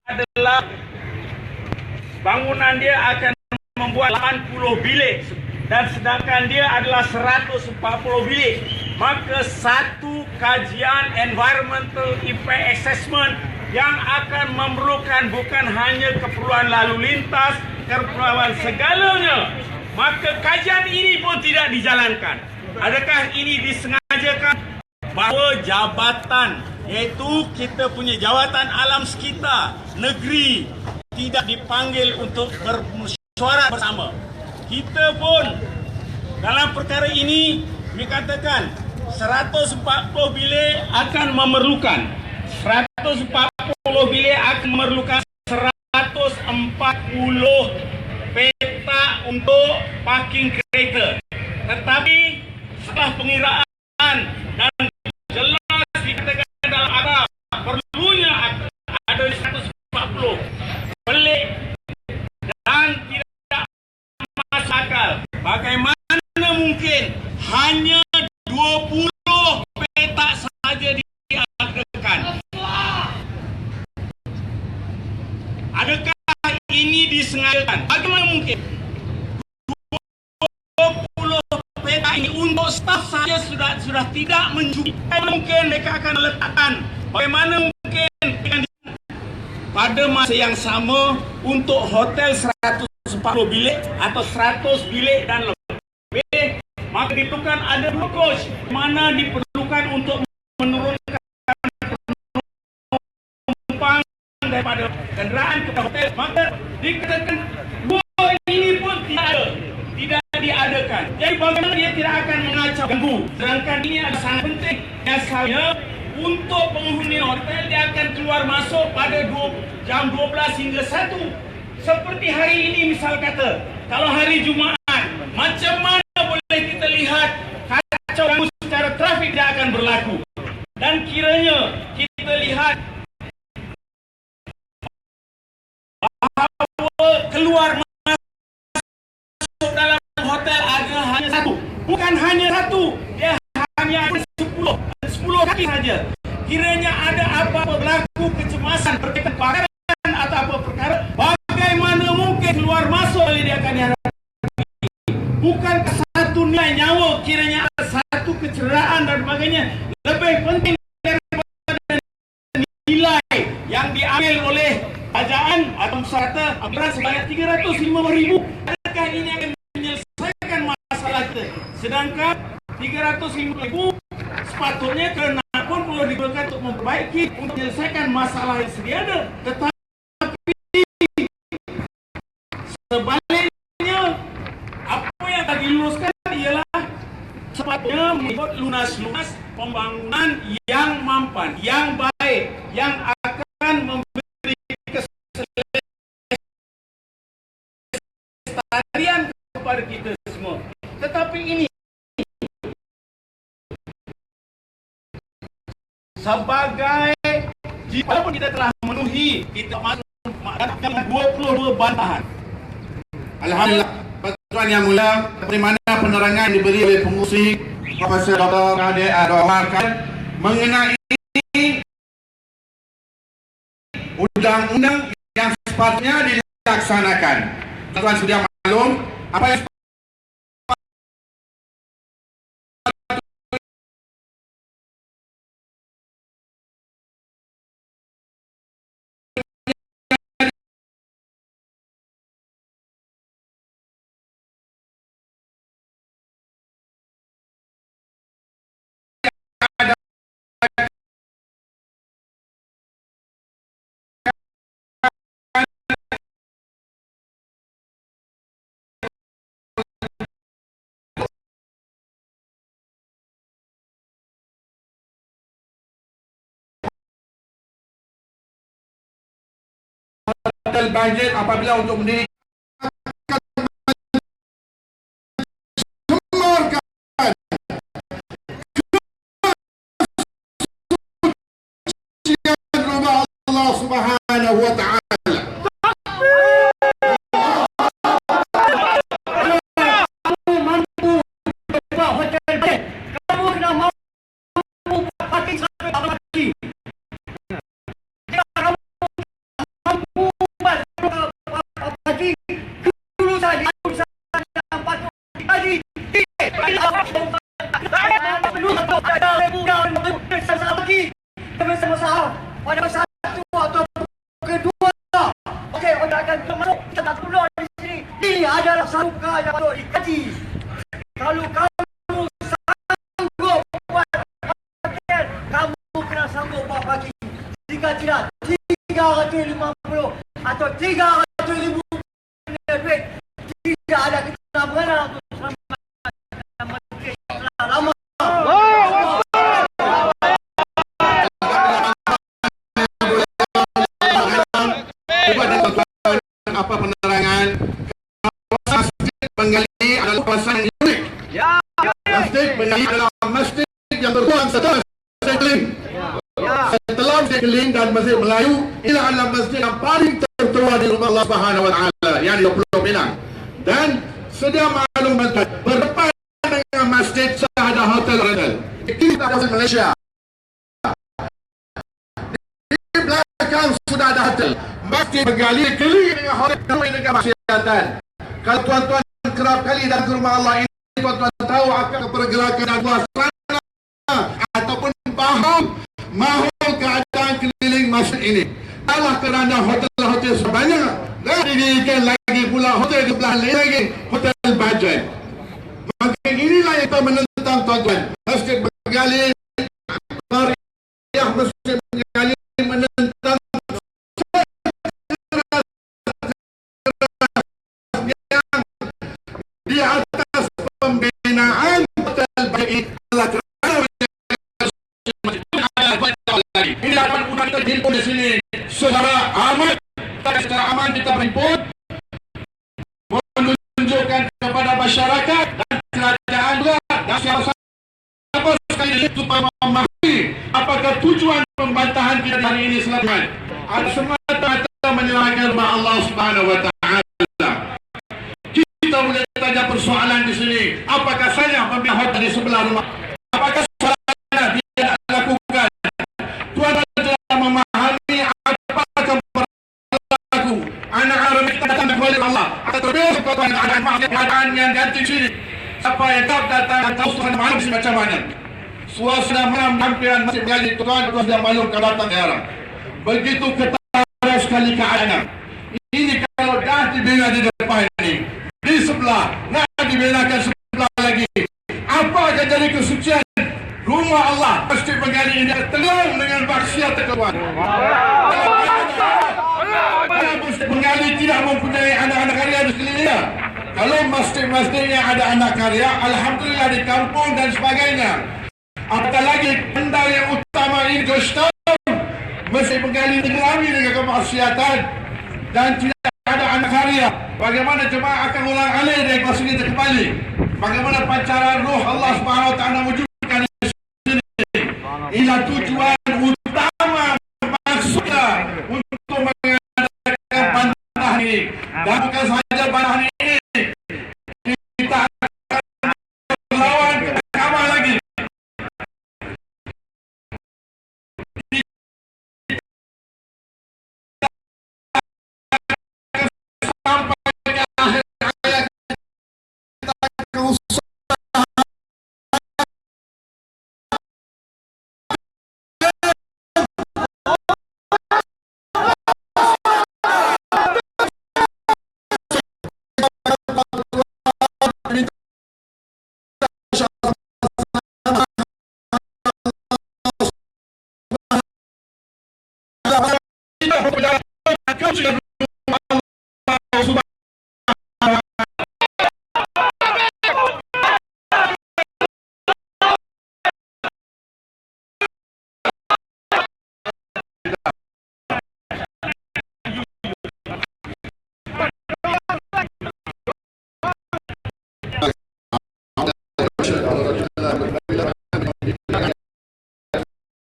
adalah bangunan dia akan membuat 80 bilik dan sedangkan dia adalah 140 bilik. Maka satu kajian environmental impact assessment yang akan memerlukan bukan hanya keperluan lalu lintas, keperluan segalanya. Maka kajian ini pun tidak dijalankan. Adakah ini disengajakan bahawa jabatan, iaitu kita punya jawatan alam sekitar negeri, tidak dipanggil untuk bermesyuarat bersama? Kita pun dalam perkara ini dikatakan 140 bilik akan memerlukan 140 bilik akan memerlukan 140 peta untuk parking kereta. Tetapi setelah pengiraan dan jelas dikatakan dalam arah perlunya ada 140 pelik dan tidak masuk akal. Bagaimana mungkin hanya 20 petak saja diadakan? Adakah ini disengajakan? Bagaimana mungkin 20 petak ini untuk staf saja sudah tidak mencukupi? Bagaimana mungkin mereka akan meletakkan? Bagaimana mungkin pada masa yang sama untuk hotel 140 bilik atau 100 bilik dan lebih, maka diperlukan ada 2 coach mana diperlukan untuk menurunkan penumpang daripada kenderaan ke hotel. Maka dikatakan 2 ini pun tidak diadakan. Jadi bagaimana dia tidak akan mengacau ganggu? Sedangkan ini adalah sangat penting. Biasanya untuk penghuni hotel dia akan keluar masuk pada jam 12 hingga 1. Seperti hari ini misal kata, kalau hari Jumaat, macam mana boleh kita lihat kacau ganggu secara trafik tidak akan berlaku? Dan kiranya kita lihat bahawa keluar masuk dalam hotel ada hanya 1. Bukan hanya 1, dia hanya ada 10 kaki saja. Kiranya ada apa-apa berlaku kecemasan berkaitan kebakaran atau apa perkara, bagaimana mungkin keluar masuk oleh dia akan dihadapi? Bukan satu nilai nyawa, kiranya ada satu kecederaan dan sebagainya. Lebih penting daripada nilai yang diambil oleh kerajaan atau masyarakat berat sebanyak 350,000. Adakah ini akan menyelesaikan masalah kita? Sedangkan 350,000 sepatutnya kerana pun perlu digunakan untuk memperbaiki, untuk menyelesaikan masalah yang sedia ada. Tetapi sebaliknya, apa yang akan diluruskan ialah sepatutnya membuat lunas-lunas pembangunan yang mampan, yang baik, yang akan memberi kelestarian kepada kita semua. Tetapi ini sebagai jika kita telah memenuhi, kita masuk 22 bantahan. Alhamdulillah, Tuan Yang Mulia, bagaimana penerangan diberi oleh pengurusi Profesor Dr. Kadir Adwar mengenai undang-undang yang sepatutnya dilaksanakan. Tuan sudah maklum apa yang hotel budget apabila untuk mendirikan Allah Subhanahu wa ta'ala. Kamu kena mampu parking sampai lagi. Jika kamu mampu suka yang perlu dikaji. Kalau kamu sanggup buat pakaian, kamu kena sanggup buat bagi. Jika tidak, 350 atau 300,000 duit, tidak ada kita mengenal untuk selamatkan menteri setelah lama. Apa penerangan? Masjid Bengali adalah kawasan yang unik. Masjid Bengali adalah masjid yang terbuang setelah Masjid Keling. Setelah Masjid Keling dan Masjid Melayu, ini adalah masjid yang paling tertua di rumah Allah Subhanahu Wa Taala, yang di Pulau Pinang. Dan sedia maklum berdepan dengan masjid ada hotel rental. Kita ada di Malaysia. Di belakang sudah ada hotel. Masjid Bengali keliling dengan hotel dengan maksiatan. Kalau tuan-tuan kerap kali datang ke rumah Allah ini, tuan-tuan tahu akan pergerakan dan suasana ataupun faham mahu keadaan keliling masjid ini. Alah kerana hotel-hotel sebanyak, dan didirikan lagi pula hotel di belah lain lagi, hotel budget. Maka inilah yang kita menentang, tuan-tuan. Masjid Bengali, Masjid Bengali menentang di atas pembinaan hotel baik Allah kerana ini akan undang terhimpun di sini secara aman. Secara aman kita berhimpun menunjukkan kepada masyarakat dan kerajaan juga dan siapa sekali ini supaya memahami apakah tujuan pembantahan kita hari ini selama ada semata-mata menyerahkan rumah Allah Subhanahu Wa Taala. Kita boleh tanya persoalan di sini, apakah saya membina hotel di sebelah rumah? Apakah salahnya dia lakukan? Tuan telah memahami apakah berlaku. Anak-anak kita datang kepada Allah. Atau terbiasa tuan ada keadaan yang ganti sini. Siapa yang tak datang dan tahu Tuhan malam macam mana? Suasana malam hampiran masih berlalu. Tuan sudah maklum kalau datang daerah. Begitu ketara sekali keadaan. Ini kalau dah dibina di depan ini. Di sebelah, nak dibinakan sebelah lagi. Apa akan jadi kesucian rumah Allah? Masjid Bengali ini tenggelam dengan maksiat tuan. Masjid Bengali tidak mempunyai anak-anak karya di sekelilingnya. Kalau masjid-masjid yang ada anak karya, alhamdulillah di kampung dan sebagainya. Apatah lagi benda yang utama ini Ghost Masjid Bengali tenggelami dengan kemaksiatan dan tidak ada anak karya. Bagaimana jemaah akan ulang alik dari kelas ini kembali? Bagaimana pancaran roh Allah Subhanahu Wa Taala wujudkan di sini? Inilah tujuan utama maksudnya untuk mengadakan bantahan ini. Dan bukan sahaja bantahan ini, kita akan melawan agama lagi. Kau sudah